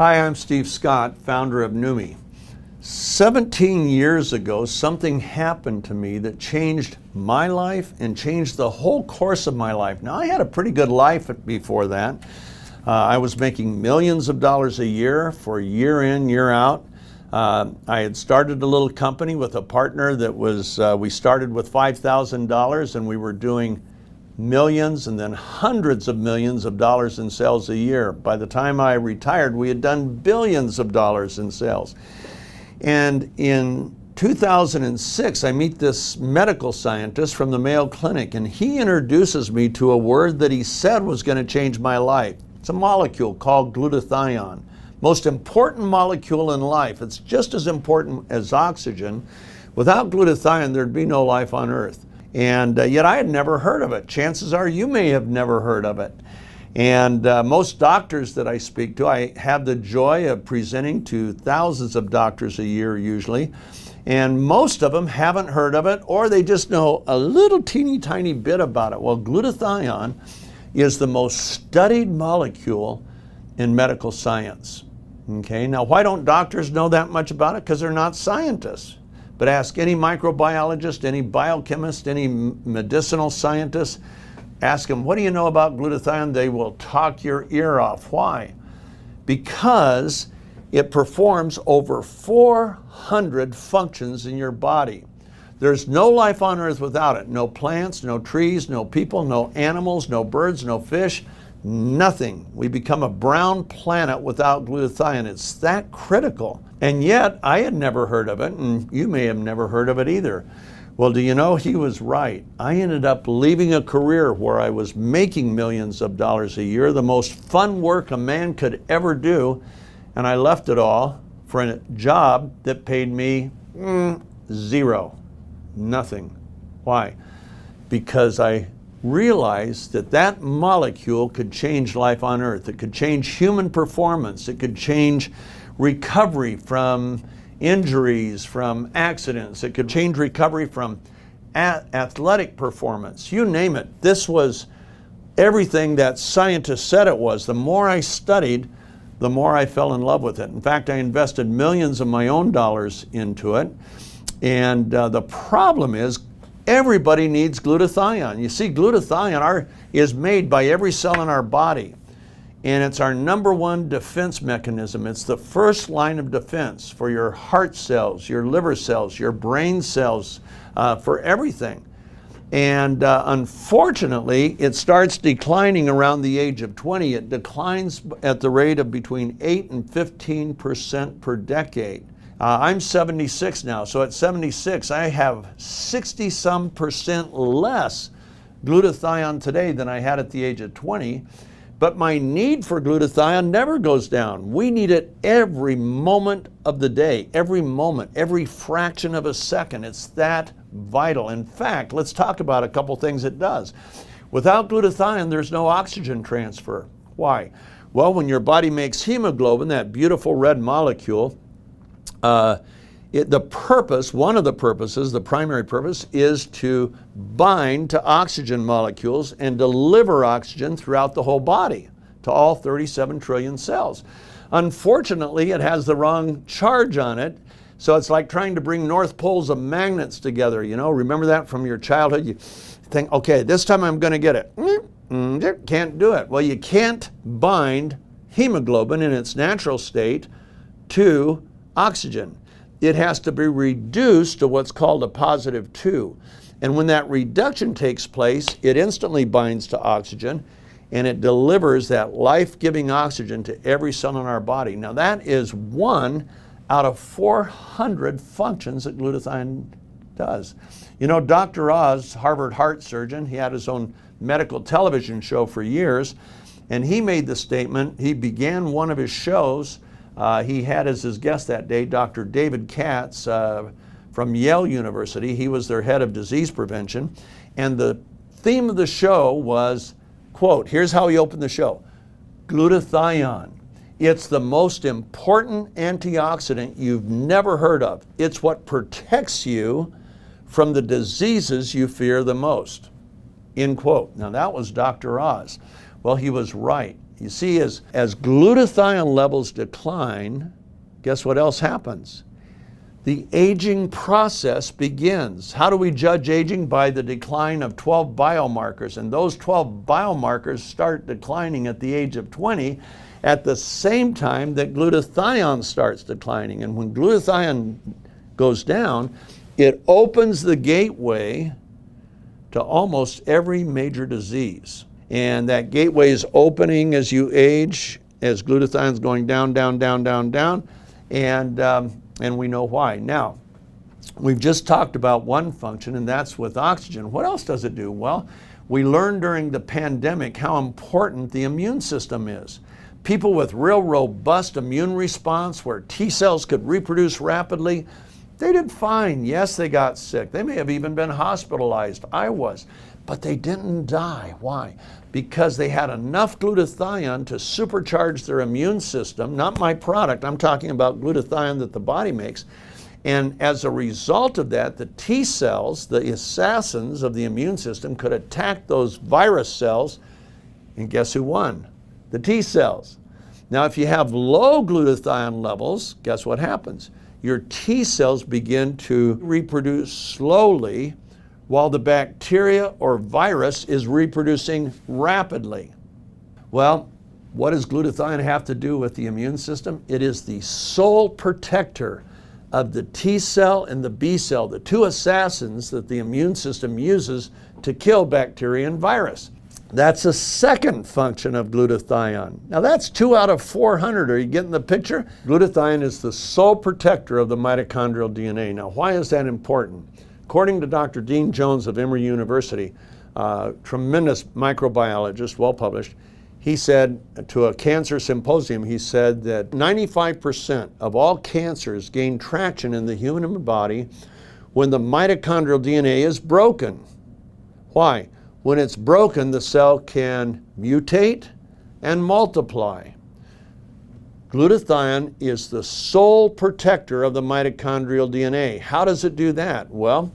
Hi, I'm Steve Scott, founder of Numi. 17 years ago, something happened to me that changed my life and changed the whole course of my life. Now, I had a pretty good life before that. I was making millions of dollars a year for year in, year out. I had started a little company with a partner that was, we started with $5,000 and we were doing millions and then hundreds of millions of dollars in sales a year. By the time I retired, we had done billions of dollars in sales. And in 2006, I meet this medical scientist from the Mayo Clinic, and he introduces me to a word that he said was going to change my life. It's a molecule called glutathione. Most important molecule in life. It's just as important as oxygen. Without glutathione, there'd be no life on Earth. And yet I had never heard of it. Chances are you may have never heard of it. And most doctors that I speak to, I have the joy of presenting to thousands of doctors a year usually, and most of them haven't heard of it, or they just know a little teeny tiny bit about it. Well, glutathione is the most studied molecule in medical science. Okay, now why don't doctors know that much about it? Because they're not scientists. But ask any microbiologist, any biochemist, any medicinal scientist, ask them, what do you know about glutathione? They will talk your ear off. Why? Because it performs over 400 functions in your body. There's no life on Earth without it. No plants, no trees, no people, no animals, no birds, no fish, nothing. We become a brown planet without glutathione. It's that critical. And yet, I had never heard of it, and you may have never heard of it either. Well, do you know, he was right. I ended up leaving a career where I was making millions of dollars a year, the most fun work a man could ever do, and I left it all for a job that paid me zero, nothing. Why? Because I realized that that molecule could change life on Earth. It could change human performance. It could change recovery from injuries, from accidents. It could change recovery from athletic performance. You name it. This was everything that scientists said it was. The more I studied, the more I fell in love with it. In fact, I invested millions of my own dollars into it. And the problem is, everybody needs glutathione. You see, glutathione is made by every cell in our body. And it's our number one defense mechanism. It's the first line of defense for your heart cells, your liver cells, your brain cells, for everything. And unfortunately, it starts declining around the age of 20. It declines at the rate of between 8 and 15% per decade. I'm 76 now, so at 76, I have 60-some% less glutathione today than I had at the age of 20. But my need for glutathione never goes down. We need it every moment of the day, every moment, every fraction of a second. It's that vital. In fact, let's talk about a couple things it does. Without glutathione, there's no oxygen transfer. Why? Well, when your body makes hemoglobin, that beautiful red molecule, one of the purposes, the primary purpose, is to bind to oxygen molecules and deliver oxygen throughout the whole body to all 37 trillion cells. Unfortunately, it has the wrong charge on it, so it's like trying to bring north poles of magnets together. You know, remember that from your childhood? You think, okay, this time I'm going to get it. Can't do it. Well, you can't bind hemoglobin in its natural state to oxygen. It has to be reduced to what's called a positive 2. And when that reduction takes place, it instantly binds to oxygen and it delivers that life-giving oxygen to every cell in our body. Now that is 1 out of 400 functions that glutathione does. You know, Dr. Oz, Harvard heart surgeon, he had his own medical television show for years, and he made the statement, he began one of his shows. He had as his guest that day Dr. David Katz from Yale University. He was their head of disease prevention. And the theme of the show was, quote, here's how he opened the show, glutathione. It's the most important antioxidant you've never heard of. It's what protects you from the diseases you fear the most. end quote. Now that was Dr. Oz. Well, he was right. You see, as glutathione levels decline, guess what else happens? The aging process begins. How do we judge aging? By the decline of 12 biomarkers, and those 12 biomarkers start declining at the age of 20 at the same time that glutathione starts declining. And when glutathione goes down, it opens the gateway to almost every major disease. And that gateway is opening as you age, as glutathione is going down, down, down, down, down, and we know why. Now, we've just talked about one function, and that's with oxygen. What else does it do? Well, we learned during the pandemic how important the immune system is. People with real robust immune response, where T cells could reproduce rapidly, they did fine. Yes, they got sick. They may have even been hospitalized. I was. But they didn't die. Why? Because they had enough glutathione to supercharge their immune system. Not my product. I'm talking about glutathione that the body makes. And as a result of that, the T cells, the assassins of the immune system, could attack those virus cells. And guess who won? The T cells. Now, if you have low glutathione levels, guess what happens? Your T cells begin to reproduce slowly, while the bacteria or virus is reproducing rapidly. Well, what does glutathione have to do with the immune system? It is the sole protector of the T cell and the B cell, the two assassins that the immune system uses to kill bacteria and virus. That's a second function of glutathione. Now that's 2 out of 400. Are you getting the picture? Glutathione is the sole protector of the mitochondrial DNA. Now why is that important? According to Dr. Dean Jones of Emory University, tremendous microbiologist, well published, he said to a cancer symposium, he said that 95% of all cancers gain traction in the human body when the mitochondrial DNA is broken. Why? When it's broken, the cell can mutate and multiply. Glutathione is the sole protector of the mitochondrial DNA. How does it do that? Well,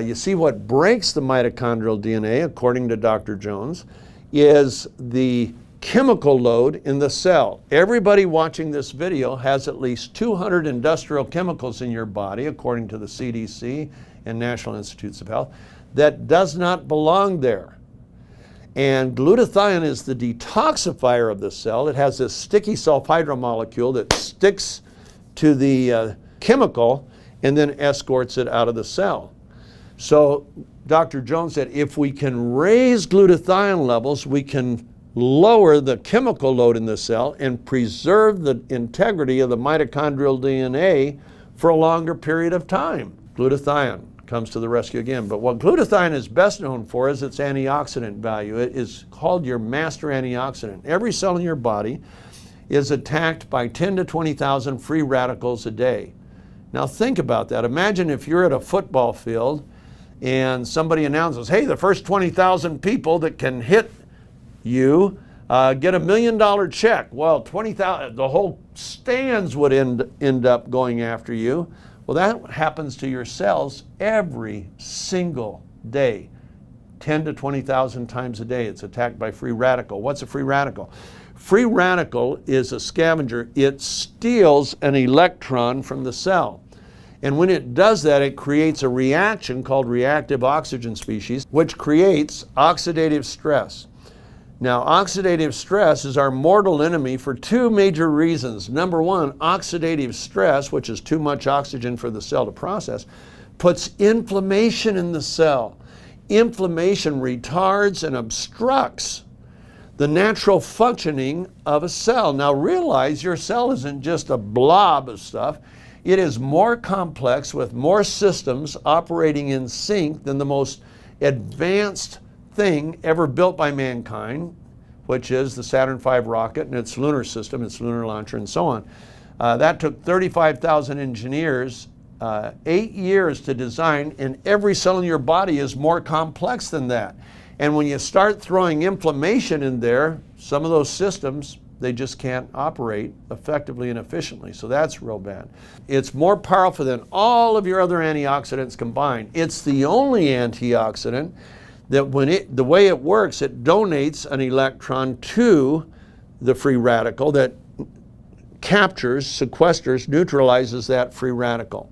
you see what breaks the mitochondrial DNA, according to Dr. Jones, is the chemical load in the cell. Everybody watching this video has at least 200 industrial chemicals in your body, according to the CDC and National Institutes of Health, that does not belong there. And glutathione is the detoxifier of the cell. It has this sticky sulfhydryl molecule that sticks to the chemical and then escorts it out of the cell. So Dr. Jones said if we can raise glutathione levels, we can lower the chemical load in the cell and preserve the integrity of the mitochondrial DNA for a longer period of time. Glutathione comes to the rescue again. But what glutathione is best known for is its antioxidant value. It is called your master antioxidant. Every cell in your body is attacked by 10 to 20,000 free radicals a day. Now think about that. Imagine if you're at a football field and somebody announces, hey, the first 20,000 people that can hit you get $1 million check. Well, 20,000, the whole stands would end up going after you. Well, that happens to your cells every single day. 10 to 20,000 times a day it's attacked by free radical. What's a free radical? Free radical is a scavenger. It steals an electron from the cell. And when it does that, it creates a reaction called reactive oxygen species, which creates oxidative stress. Now, oxidative stress is our mortal enemy for two major reasons. Number one, oxidative stress, which is too much oxygen for the cell to process, puts inflammation in the cell. Inflammation retards and obstructs the natural functioning of a cell. Now realize your cell isn't just a blob of stuff. It is more complex with more systems operating in sync than the most advanced thing ever built by mankind, which is the Saturn V rocket and its lunar system, its lunar launcher, and so on. That took 35,000 engineers, 8 years to design, and every cell in your body is more complex than that. And when you start throwing inflammation in there, some of those systems, they just can't operate effectively and efficiently. So that's real bad. It's more powerful than all of your other antioxidants combined. It's the only antioxidant that the way it works, it donates an electron to the free radical that captures, sequesters, neutralizes that free radical.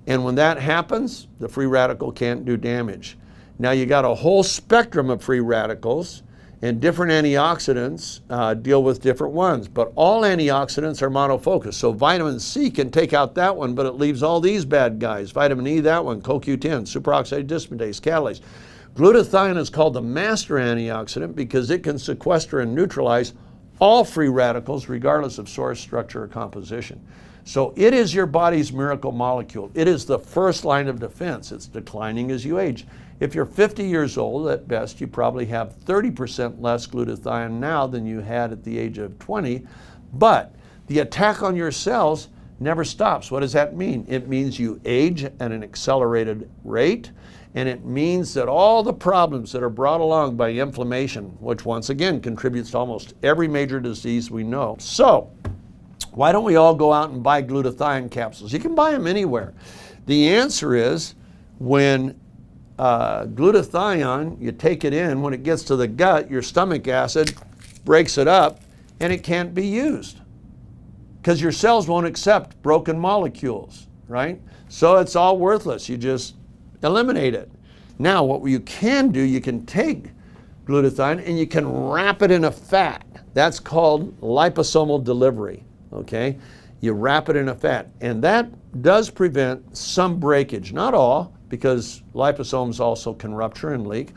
And when that happens, the free radical can't do damage. Now you got a whole spectrum of free radicals, and different antioxidants deal with different ones, but all antioxidants are monofocused. So vitamin C can take out that one, but it leaves all these bad guys. Vitamin E, that one, CoQ10, superoxide dismutase, catalase. Glutathione is called the master antioxidant because it can sequester and neutralize all free radicals regardless of source, structure, or composition. So it is your body's miracle molecule. It is the first line of defense. It's declining as you age. If you're 50 years old, at best, you probably have 30% less glutathione now than you had at the age of 20, but the attack on your cells never stops. What does that mean? It means you age at an accelerated rate, and it means that all the problems that are brought along by inflammation, which once again contributes to almost every major disease we know. So, why don't we all go out and buy glutathione capsules? You can buy them anywhere. The answer is when glutathione, you take it in, when it gets to the gut, your stomach acid breaks it up and it can't be used because your cells won't accept broken molecules, right? So it's all worthless. You just eliminate it. Now, what you can do, you can take glutathione and you can wrap it in a fat. That's called liposomal delivery. Okay, you wrap it in a fat, and that does prevent some breakage, not all, because liposomes also can rupture and leak,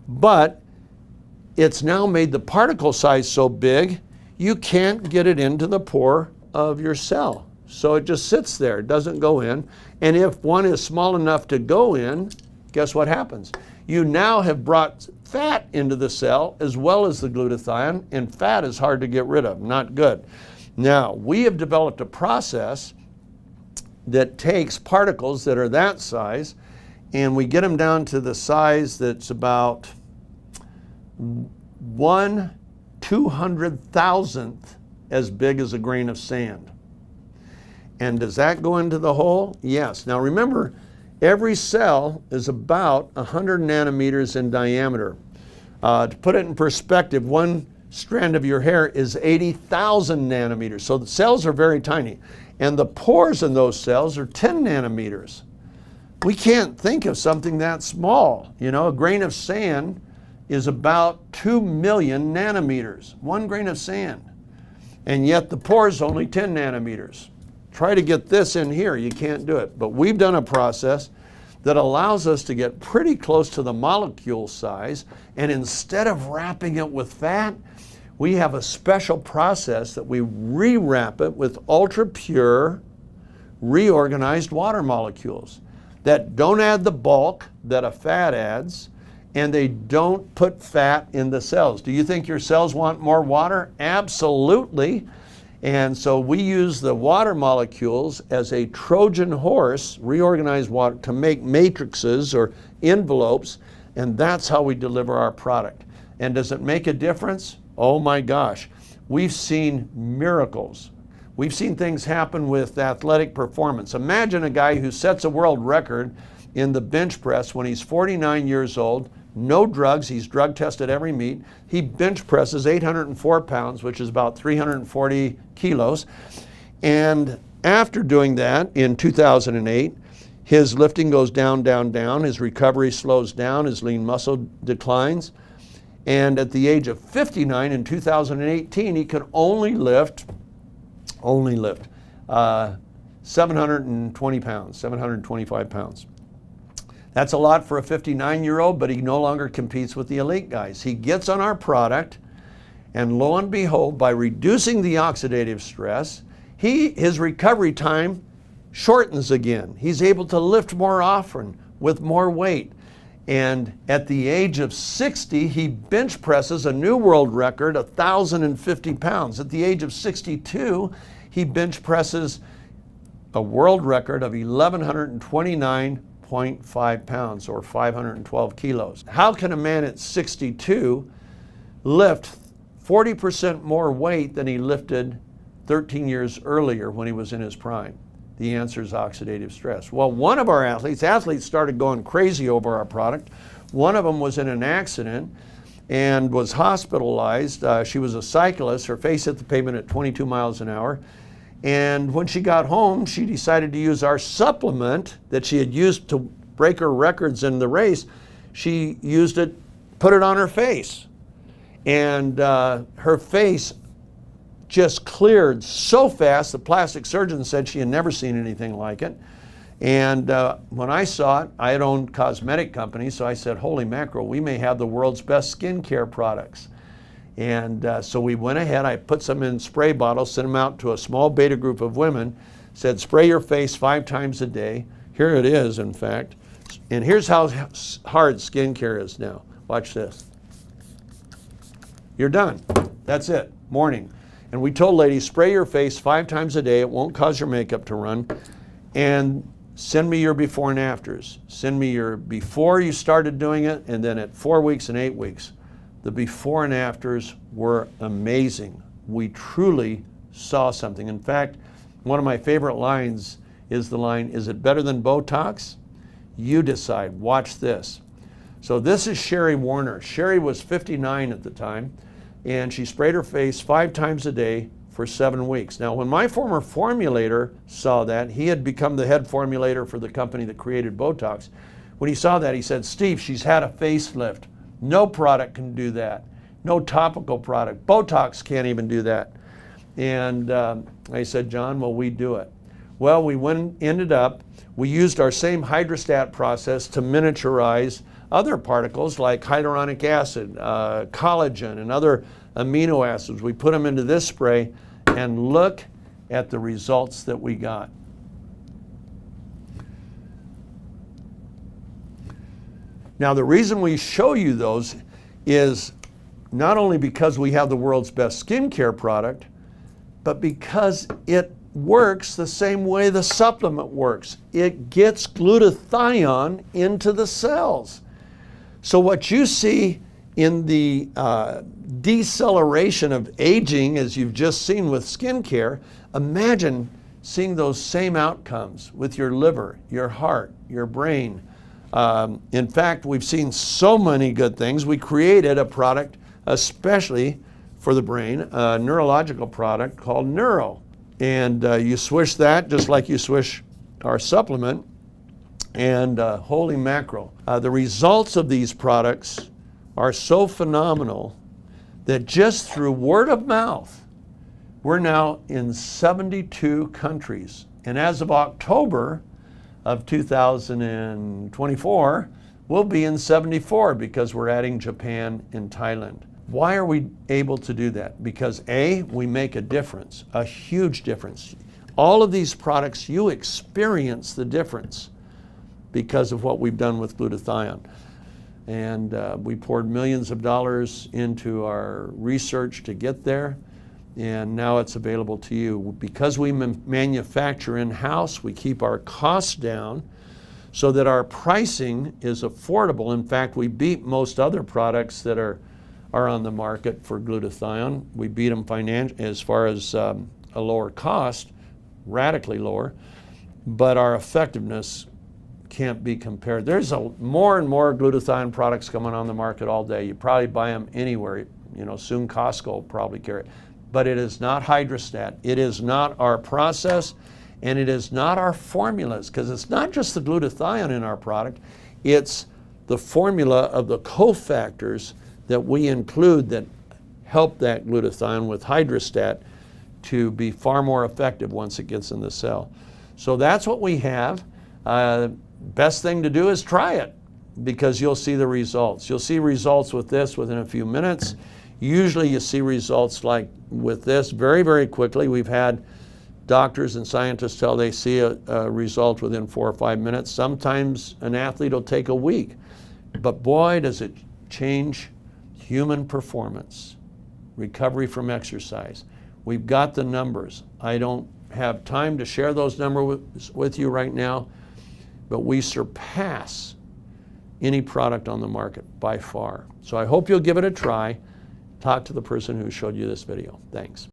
but it's now made the particle size so big you can't get it into the pore of your cell. So it just sits there, it doesn't go in, and if one is small enough to go in, guess what happens? You now have brought fat into the cell as well as the glutathione, and fat is hard to get rid of, not good. Now, we have developed a process that takes particles that are that size and we get them down to the size that's about 1/200,000th as big as a grain of sand. And does that go into the hole? Yes. Now remember, every cell is about 100 nanometers in diameter. To put it in perspective, one strand of your hair is 80,000 nanometers. So the cells are very tiny. And the pores in those cells are 10 nanometers. We can't think of something that small. You know, a grain of sand is about 2 million nanometers, one grain of sand. And yet the pore is only 10 nanometers. Try to get this in here, you can't do it. But we've done a process that allows us to get pretty close to the molecule size, and instead of wrapping it with fat, we have a special process that we rewrap it with ultra pure, reorganized water molecules that don't add the bulk that a fat adds, and they don't put fat in the cells. Do you think your cells want more water? Absolutely. And so we use the water molecules as a Trojan horse, reorganized water, to make matrices or envelopes, and that's how we deliver our product. And does it make a difference? Oh my gosh, we've seen miracles. We've seen things happen with athletic performance. Imagine a guy who sets a world record in the bench press when he's 49 years old, no drugs, he's drug tested every meet. He bench presses 804 pounds, which is about 340 kilos. And after doing that in 2008, his lifting goes down, down, down. His recovery slows down, his lean muscle declines. And at the age of 59 in 2018, he could only lift 720 pounds, 725 pounds. That's a lot for a 59-year-old, but he no longer competes with the elite guys. He gets on our product, and lo and behold, by reducing the oxidative stress, his recovery time shortens again. He's able to lift more often with more weight. And at the age of 60, he bench presses a new world record, 1,050 pounds. At the age of 62, he bench presses a world record of 1,129.5 pounds, or 512 kilos. How can a man at 62 lift 40% more weight than he lifted 13 years earlier when he was in his prime? The answer is oxidative stress. Well, one of our athletes started going crazy over our product. One of them was in an accident and was hospitalized. She was a cyclist. Her face hit the pavement at 22 miles an hour. And when she got home, she decided to use our supplement that she had used to break her records in the race. She used it, put it on her face. And her face just cleared so fast, the plastic surgeon said she had never seen anything like it. And when I saw it, I had owned cosmetic companies, so I said, holy mackerel, we may have the world's best skincare products. And so we went ahead, I put some in spray bottles, sent them out to a small beta group of women, said spray your face 5 times a day. Here it is, in fact. And here's how hard skincare is now. Watch this. You're done. That's it, morning. And we told ladies, spray your face 5 times a day. It won't cause your makeup to run. And send me your before and afters. Send me your before you started doing it, and then at 4 weeks and 8 weeks. The before and afters were amazing. We truly saw something. In fact, one of my favorite lines is the line, is it better than Botox? You decide. Watch this. So this is Sherry Warner. Sherry was 59 at the time, and she sprayed her face 5 times a day for 7 weeks. Now, when my former formulator saw that, he had become the head formulator for the company that created Botox. When he saw that, he said, Steve, she's had a facelift. No product can do that. No topical product. Botox can't even do that. And I said, John, will we do it? Well, we we used our same HydraStat process to miniaturize other particles like hyaluronic acid, collagen, and other amino acids. We put them into this spray, and look at the results that we got. Now, the reason we show you those is not only because we have the world's best skincare product, but because it works the same way the supplement works. It gets glutathione into the cells. So what you see in the deceleration of aging, as you've just seen with skincare, imagine seeing those same outcomes with your liver, your heart, your brain. In fact, we've seen so many good things. We created a product especially for the brain, a neurological product called Neuro. And you swish that just like you swish our supplement, and holy mackerel. The results of these products are so phenomenal that just through word of mouth, we're now in 72 countries. And as of October of 2024, we'll be in 74 because we're adding Japan and Thailand. Why are we able to do that? Because A, we make a difference, a huge difference. All of these products, you experience the difference because of what we've done with glutathione. And we poured millions of dollars into our research to get there, and now it's available to you. Because we manufacture in-house, we keep our costs down so that our pricing is affordable. In fact, we beat most other products that are on the market for glutathione. We beat them as far as a lower cost, radically lower, but our effectiveness can't be compared. There's more and more glutathione products coming on the market all day. You probably buy them anywhere. You know, soon Costco will probably carry it. But it is not HydraStat. It is not our process, and it is not our formulas, because it's not just the glutathione in our product, it's the formula of the cofactors that we include that help that glutathione with HydraStat to be far more effective once it gets in the cell. So that's what we have. Best thing to do is try it, because you'll see the results. You'll see results with this within a few minutes. Usually you see results like with this very, very quickly. We've had doctors and scientists tell they see a result within 4 or 5 minutes. Sometimes an athlete will take a week, but boy, does it change human performance, recovery from exercise. We've got the numbers. I don't have time to share those numbers with you right now, but we surpass any product on the market by far. So I hope you'll give it a try. Talk to the person who showed you this video. Thanks.